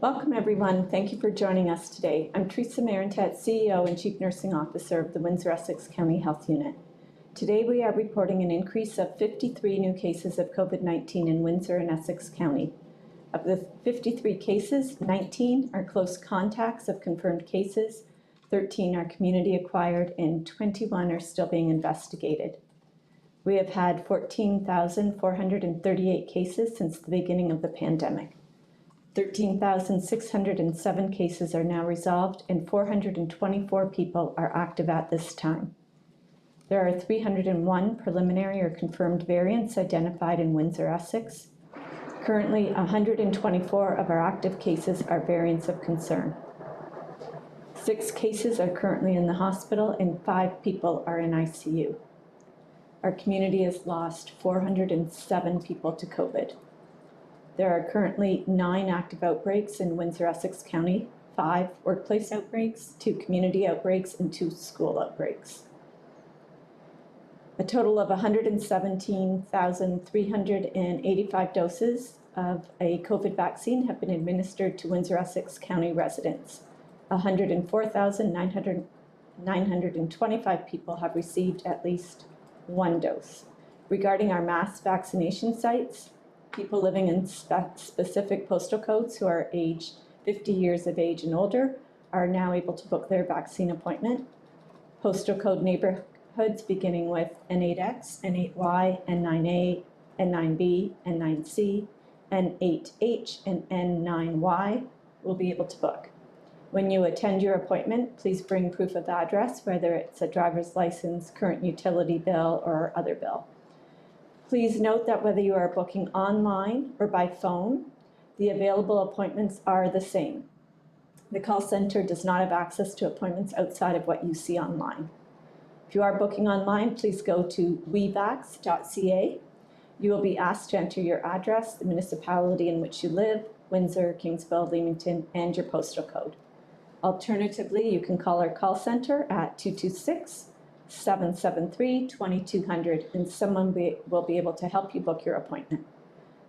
Welcome everyone. Thank you for joining us today. I'm Teresa Marantet, CEO and Chief Nursing Officer of the Windsor-Essex County Health Unit. Today we are reporting an increase of 53 new cases of COVID-19 in Windsor and Essex County. Of the 53 cases, 19 are close contacts of confirmed cases, 13 are community acquired, and 21 are still being investigated. We have had 14,438 cases since the beginning of the pandemic. 13,607 cases are now resolved and 424 people are active at this time. There are 301 preliminary or confirmed variants identified in Windsor-Essex. Currently, 124 of our active cases are variants of concern. 6 cases are currently in the hospital and 5 people are in ICU. Our community has lost 407 people to COVID. There are currently 9 active outbreaks in Windsor-Essex County, 5 workplace outbreaks, 2 community outbreaks, and 2 school outbreaks. A total of 117,385 doses of a COVID vaccine have been administered to Windsor-Essex County residents. 104,925 people have received at least 1 dose. Regarding our mass vaccination sites, people living in specific postal codes who are aged 50 years of age and older are now able to book their vaccine appointment. Postal code neighborhoods beginning with N8X, N8Y, N9A, N9B, N9C, N8H, and N9Y will be able to book. When you attend your appointment, please bring proof of address, whether it's a driver's license, current utility bill, or other bill. Please note that whether you are booking online or by phone, the available appointments are the same. The call center does not have access to appointments outside of what you see online. If you are booking online, please go to wevax.ca. You will be asked to enter your address, the municipality in which you live, Windsor, Kingsville, Leamington, and your postal code. Alternatively, you can call our call center at 226-773-2200 and someone will be able to help you book your appointment.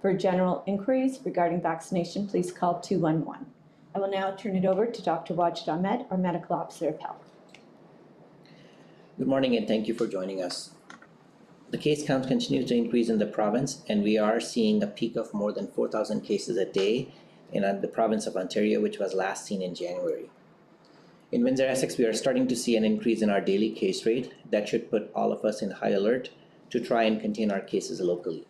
For general inquiries regarding vaccination, please call 211. I will now turn it over to Dr. Wajid Ahmed, our Medical Officer of Health. Good morning and thank you for joining us. The case count continues to increase in the province and we are seeing a peak of more than 4,000 cases a day in the province of Ontario, which was last seen in January. In Windsor-Essex, we are starting to see an increase in our daily case rate that should put all of us in high alert to try and contain our cases locally.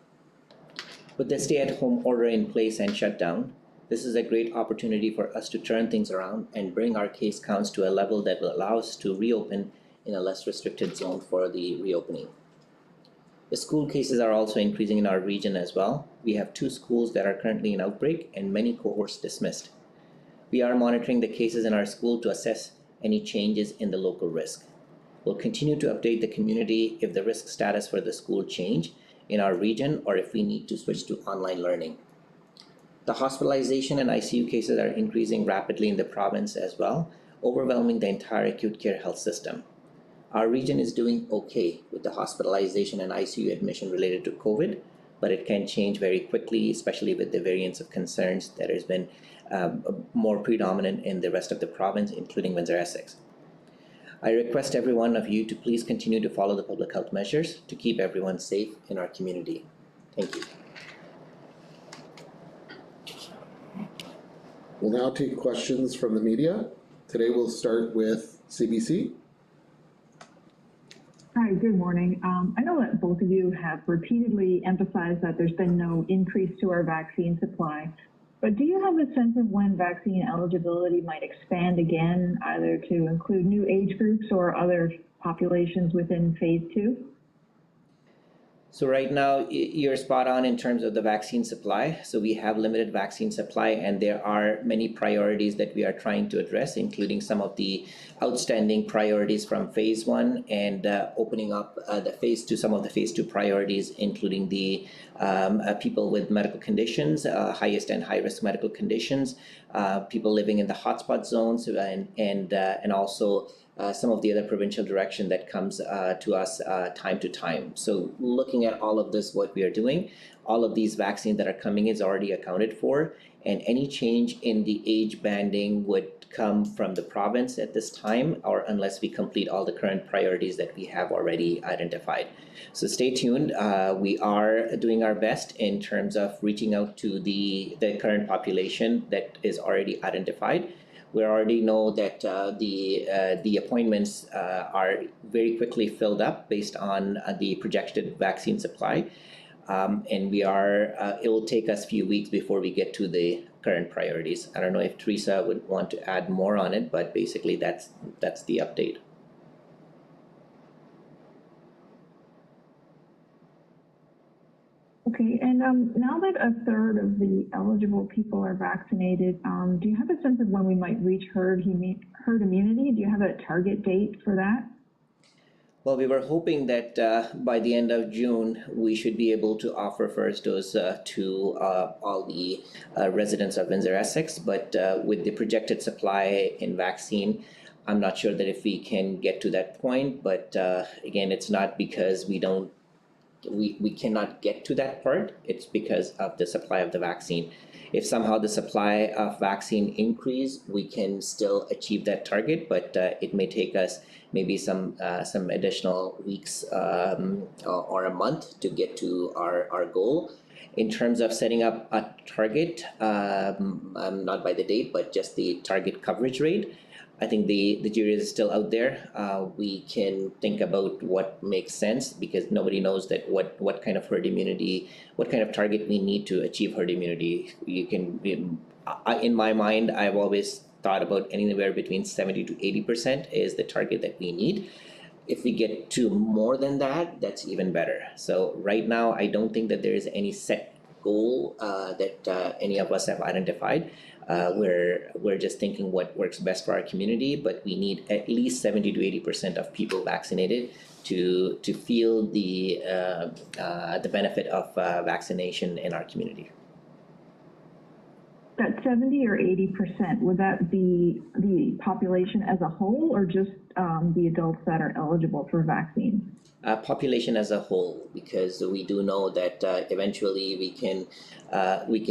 With the stay-at-home order in place and shut down, this is a great opportunity for us to turn things around and bring our case counts to a level that will allow us to reopen in a less restricted zone for the reopening. The school cases are also increasing in our region as well. We have 2 schools that are currently in outbreak and many cohorts dismissed. We are monitoring the cases in our school to assess any changes in the local risk. We'll continue to update the community if the risk status for the school change in our region or if we need to switch to online learning. The hospitalization and ICU cases are increasing rapidly in the province as well, overwhelming the entire acute care health system. Our region is doing okay with the hospitalization and ICU admission related to COVID, but it can change very quickly, especially with the variants of concerns that has been more predominant in the rest of the province, including Windsor-Essex. I request every one of you to please continue to follow the public health measures to keep everyone safe in our community. Thank you. We'll now take questions from the media. Today we'll start with CBC. Hi, good morning. I know that both of you have repeatedly emphasized that there's been no increase to our vaccine supply, but do you have a sense of when vaccine eligibility might expand again, either to include new age groups or other populations within phase 2? So right now, you're spot on in terms of the vaccine supply. So we have limited vaccine supply, and there are many priorities that we are trying to address, including some of the outstanding priorities from phase 1 and opening up the phase 2, some of the phase 2 priorities, including the people with medical conditions, highest and high risk medical conditions, people living in the hotspot zones, and also some of the other provincial direction that comes to us time to time. So looking at all of this, what we are doing, all of these vaccines that are coming is already accounted for, and any change in the age banding would come from the province at this time, or unless we complete all the current priorities that we have already identified. So stay tuned. We are doing our best in terms of reaching out to the current population that is already identified. We already know that the appointments are very quickly filled up based on the projected vaccine supply. And it will take us a few weeks before we get to the current priorities. I don't know if Teresa would want to add more on it, but basically that's the update. Okay, and now that a third of the eligible people are vaccinated, do you have a sense of when we might reach herd immunity? Do you have a target date for that? Well, we were hoping that by the end of June, we should be able to offer first dose to all the residents of Windsor-Essex, but with the projected supply in vaccine, I'm not sure that if we can get to that point, but again, it's not because we cannot get to that part, it's because of the supply of the vaccine. If somehow the supply of vaccine increase, we can still achieve that target, but it may take us maybe some additional weeks or a month to get to our goal. In terms of setting up a target, not by the date, but just the target coverage rate, I think the jury is still out there. We can think about what makes sense because nobody knows that what kind of herd immunity, what kind of target we need to achieve herd immunity. In my mind, I've always thought about anywhere between 70 to 80% is the target that we need. If we get to more than that, that's even better. So right now, I don't think that there is any set goal that any of us have identified. We're just thinking what works best for our community, but we need at least 70 to 80% of people vaccinated to feel the benefit of vaccination in our community. That 70 or 80%, would that be the population as a whole or just the adults that are eligible for vaccines? Population as a whole, because we do know that eventually we can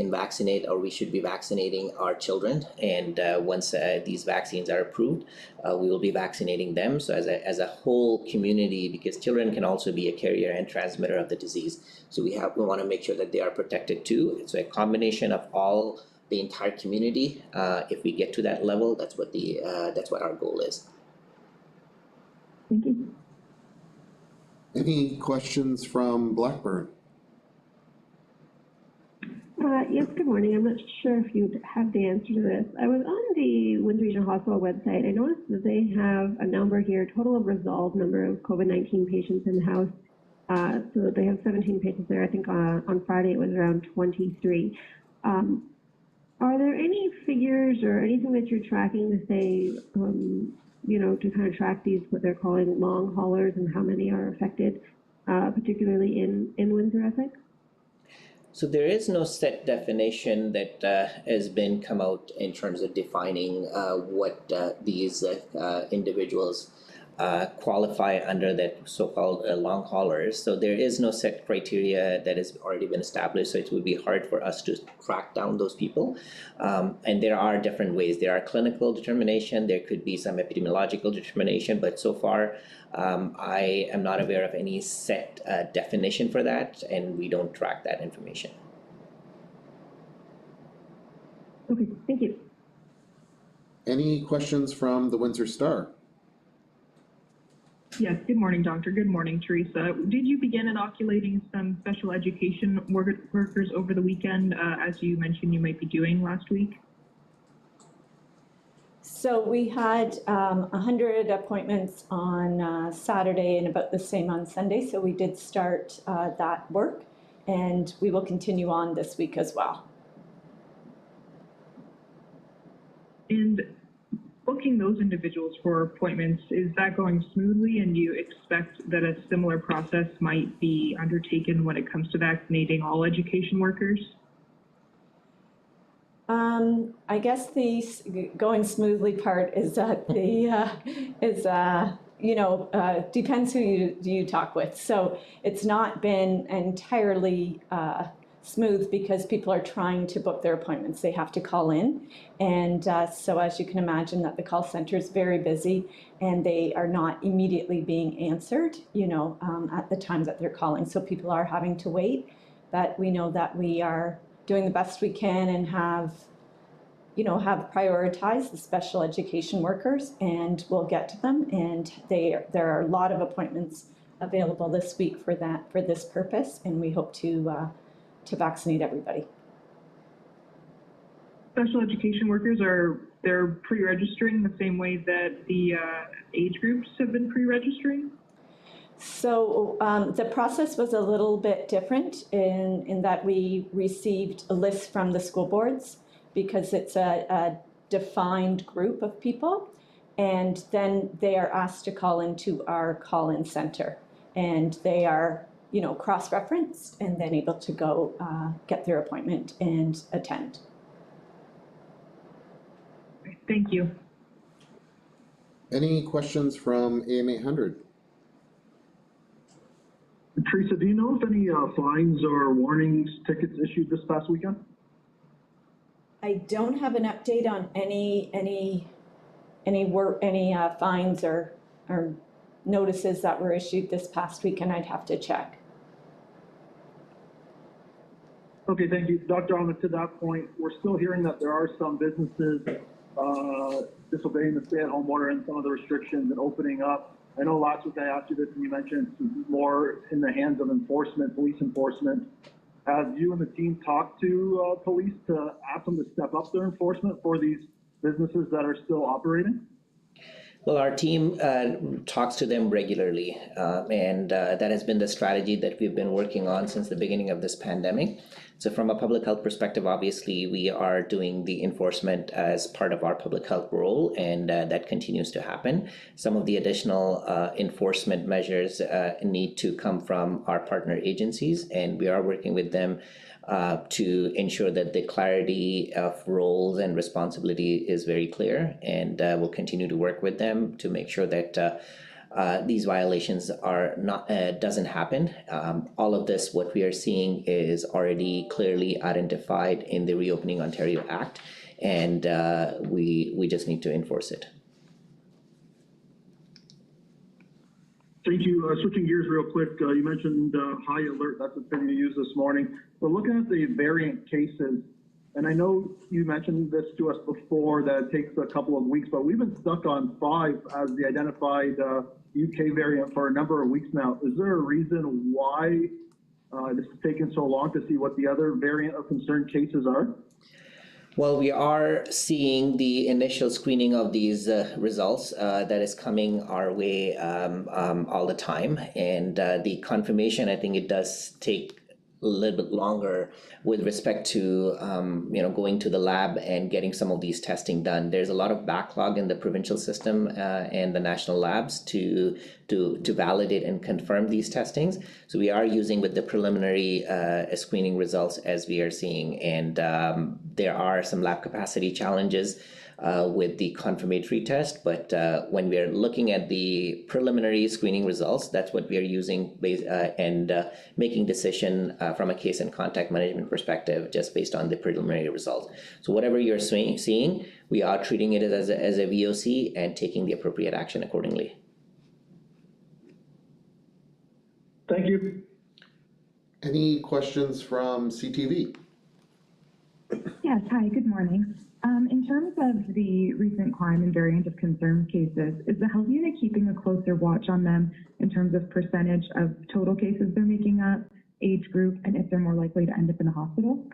vaccinate, or we should be vaccinating our children, and once these vaccines are approved, we will be vaccinating them. So as a whole community, because children can also be a carrier and transmitter of the disease, so we want to make sure that they are protected too. So a combination of the entire community. If we get to that level, that's what our goal is. Thank you. Any questions from Blackburn? Yes, good morning. I'm not sure if you have the answer to this. I was on the Windsor Regional Hospital website. I noticed that they have a number here, total of resolved number of COVID-19 patients in the house. So they have 17 patients there. I think on Friday it was around 23. Are there any figures or anything that you're tracking to say, to kind of track these, what they're calling long haulers, and how many are affected, particularly in Windsor-Essex? So there is no set definition that has been come out in terms of defining what these individuals qualify under, that so-called long haulers. So there is no set criteria that has already been established, so it would be hard for us to track down those people. And there are different ways. There are clinical determination, there could be some epidemiological determination, but so far I am not aware of any set definition for that, and we don't track that information. Okay, thank you. Any questions from the Windsor Star? Yes, good morning, Doctor. Good morning, Teresa. Did you begin inoculating some special education workers over the weekend, as you mentioned you might be doing last week? So we had 100 appointments on Saturday and about the same on Sunday. So we did start that work, and we will continue on this week as well. And booking those individuals for appointments, is that going smoothly, and do you expect that a similar process might be undertaken when it comes to vaccinating all education workers? I guess the going smoothly part is that depends who you talk with. So it's not been entirely smooth because people are trying to book their appointments. They have to call in. And so as you can imagine that the call center is very busy and they are not immediately being answered, at the time that they're calling. So people are having to wait, but we know that we are doing the best we can and have prioritized the special education workers, and we'll get to them. And there are a lot of appointments available this week for this purpose, and we hope to vaccinate everybody. Special education workers they're pre-registering the same way that the age groups have been pre-registering? So the process was a little bit different in that we received a list from the school boards because it's a defined group of people, and then they are asked to call into our call-in center, and they are cross-referenced and then able to go get their appointment and attend. Thank you. Any questions from AM 800? Teresa, do you know if any fines or warnings, tickets issued this past weekend? I don't have an update on any fines or notices that were issued this past weekend. I'd have to check. Okay, thank you. Dr. Ahmed, to that point, we're still hearing that there are some businesses disobeying the stay-at-home order and some of the restrictions and opening up. I know last week I asked you this and you mentioned it's more in the hands of enforcement, police enforcement. Have you and the team talked to police to ask them to step up their enforcement for these businesses that are still operating? Well, our team talks to them regularly, and that has been the strategy that we've been working on since the beginning of this pandemic. So from a public health perspective, obviously, we are doing the enforcement as part of our public health role, and that continues to happen. Some of the additional enforcement measures need to come from our partner agencies, and we are working with them to ensure that the clarity of roles and responsibility is very clear, and we'll continue to work with them to make sure that these violations are not doesn't happen. All of this, what we are seeing, is already clearly identified in the Reopening Ontario Act, and we just need to enforce it. Thank you. Switching gears real quick, you mentioned high alert. That's the thing you used this morning. But looking at the variant cases, and I know you mentioned this to us before that it takes a couple of weeks, but we've been stuck on 5 as the identified UK variant for a number of weeks now. Is there a reason why this is taking so long to see what the other variant of concern cases are? Well, we are seeing the initial screening of these results that is coming our way all the time. And the confirmation, I think it does take a little bit longer with respect to going to the lab and getting some of these testing done. There's a lot of backlog in the provincial system and the national labs to validate and confirm these testings. So we are using with the preliminary screening results as we are seeing, and there are some lab capacity challenges with the confirmatory test, but when we are looking at the preliminary screening results, that's what we are using and making decision from a case and contact management perspective just based on the preliminary results. So whatever you're seeing, we are treating it as a VOC and taking the appropriate action accordingly. Thank you. Any questions from CTV? Yes, hi, good morning. In terms of the recent climb in variant of concern cases, is the health unit keeping a closer watch on them in terms of percentage of total cases they're making up, age group, and if they're more likely to end up in the hospital?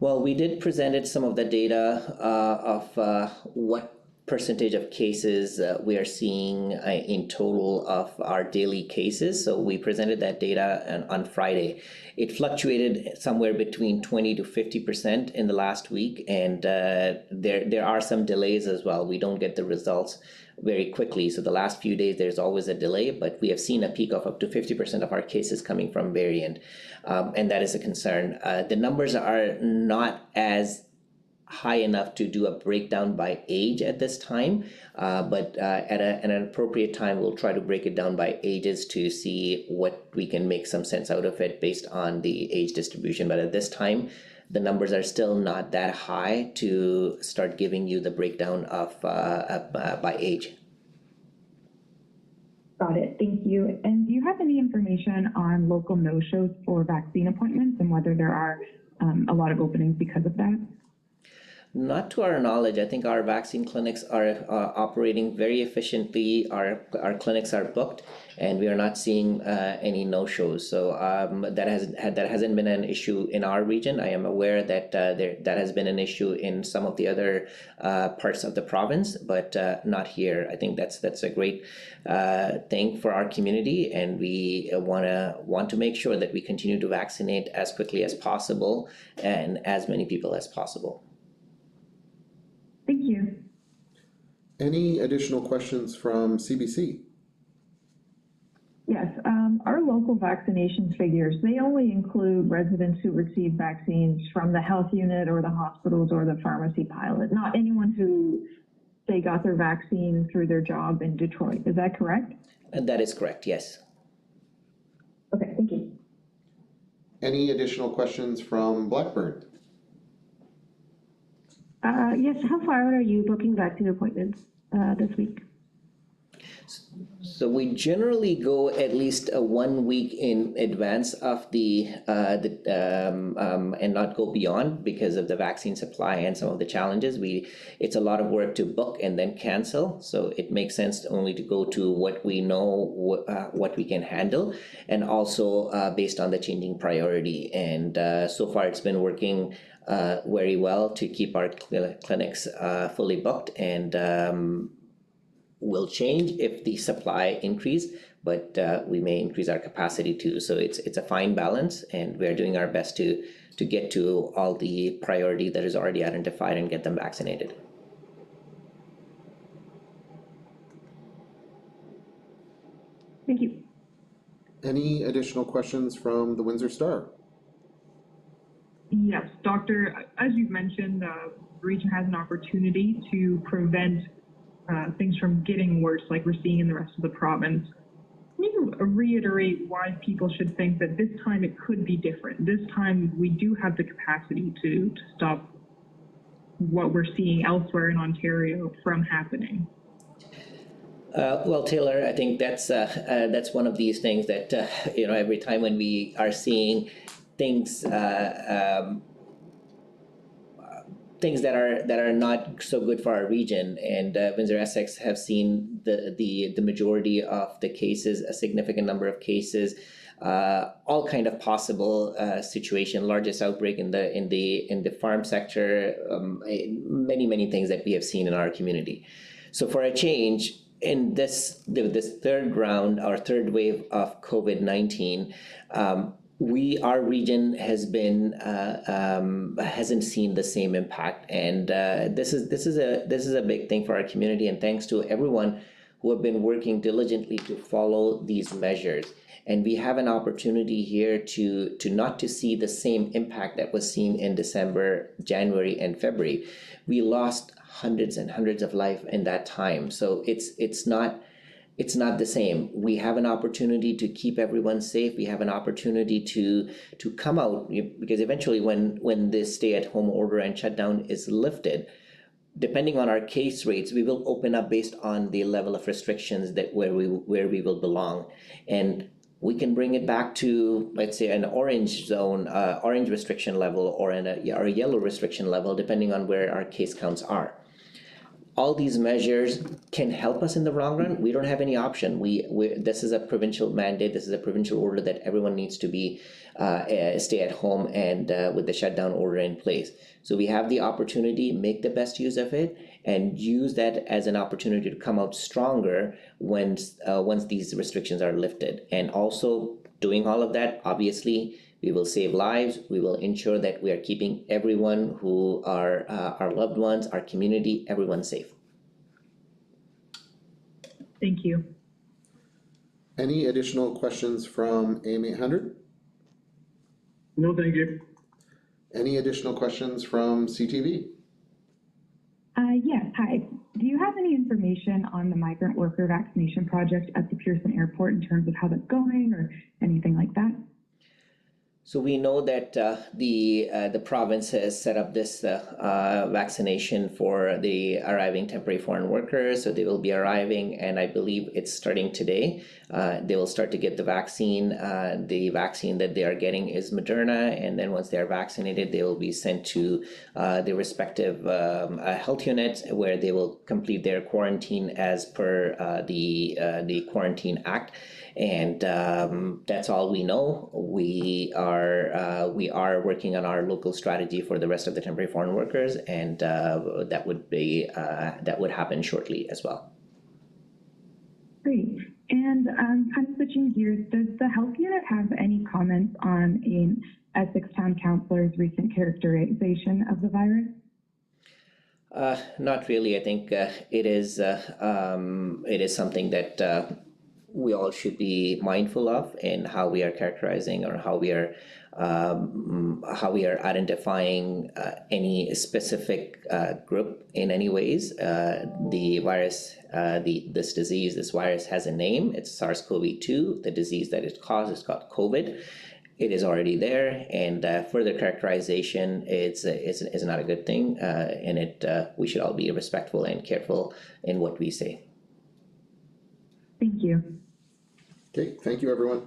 Well, we did presented some of the data of what percentage of cases we are seeing in total of our daily cases. So we presented that data on Friday. It fluctuated somewhere between 20 to 50% in the last week, and there are some delays as well. We don't get the results very quickly. So the last few days, there's always a delay, but we have seen a peak of up to 50% of our cases coming from variant, and that is a concern. The numbers are not as high enough to do a breakdown by age at this time, but at an appropriate time, we'll try to break it down by ages to see what we can make some sense out of it based on the age distribution. But at this time, the numbers are still not that high to start giving you the breakdown of by age. Got it. Thank you. And do you have any information on local no-shows for vaccine appointments and whether there are a lot of openings because of that? Not to our knowledge. I think our vaccine clinics are operating very efficiently. Our clinics are booked, and we are not seeing any no-shows. So that hasn't been an issue in our region. I am aware that that has been an issue in some of the other parts of the province, but not here. I think that's a great thing for our community, and we want to make sure that we continue to vaccinate as quickly as possible and as many people as possible. Thank you. Any additional questions from CBC? Yes, our local vaccinations figures, they only include residents who receive vaccines from the health unit or the hospitals or the pharmacy pilot, not anyone who, say, got their vaccine through their job in Detroit. Is that correct? And that is correct, yes. Okay, thank you. Any additional questions from Blackburn? Yes, how far out are you booking vaccine appointments this week? So we generally go at least 1 week in advance of and not go beyond because of the vaccine supply and some of the challenges. It's a lot of work to book and then cancel. So it makes sense only to go to what we know, what we can handle, and also based on the changing priority. And so far it's been working very well to keep our clinics fully booked, and will change if the supply increase, but we may increase our capacity too. So it's a fine balance, and we're doing our best to get to all the priority that is already identified and get them vaccinated. Thank you. Any additional questions from the Windsor Star? Yes, Doctor, as you've mentioned, the region has an opportunity to prevent things from getting worse like we're seeing in the rest of the province. Can you reiterate why people should think that this time it could be different? This time we do have the capacity to stop what we're seeing elsewhere in Ontario from happening. Well, Taylor, I think that's one of these things that every time when we are seeing things things that are not so good for our region, and Windsor-Essex have seen the majority of the cases, a significant number of cases, all kind of possible situation, largest outbreak in the farm sector, many things that we have seen in our community. So for a change in this third round or third wave of COVID-19, our region hasn't seen the same impact, and this is a big thing for our community. And thanks to everyone who have been working diligently to follow these measures, and we have an opportunity here to not to see the same impact that was seen in December, January, and February. We lost hundreds and hundreds of lives in that time, so it's not the same. We have an opportunity to keep everyone safe. We have an opportunity to come out, because eventually when this stay-at-home order and shutdown is lifted, depending on our case rates, we will open up based on the level of restrictions that where we will belong, and we can bring it back to, let's say, an orange zone, orange restriction level, or a yellow restriction level, depending on where our case counts are. All these measures can help us in the long run. We don't have any option. This is a provincial mandate. This is a provincial order that everyone needs to be stay at home, and with the shutdown order in place. So we have the opportunity, make the best use of it, and use that as an opportunity to come out stronger once these restrictions are lifted. And also doing all of that, obviously, we will save lives. We will ensure that we are keeping everyone who are our loved ones, our community, everyone safe. Thank you. Any additional questions from AM 800? No, thank you. Any additional questions from CTV? Yes, hi. Do you have any information on the migrant worker vaccination project at the Pearson Airport in terms of how that's going or anything like that? So we know that the province has set up this vaccination for the arriving temporary foreign workers. So they will be arriving, and I believe it's starting today. They will start to get the vaccine. The vaccine that they are getting is Moderna, and then once they are vaccinated, they will be sent to the respective health units where they will complete their quarantine as per the Quarantine Act. And that's all we know. We are working on our local strategy for the rest of the temporary foreign workers, and that would happen shortly as well. Great. And kind of switching gears, does the health unit have any comments on an Essex Town Councillor's recent characterization of the virus? Not really. I think it is something that we all should be mindful of in how we are characterizing or how we are identifying any specific group in any ways. The virus, this virus has a name. It's SARS-CoV-2. The disease that it causes is called COVID. It is already there, and further characterization is not a good thing. And we should all be respectful and careful in what we say. Thank you. Okay, thank you, everyone.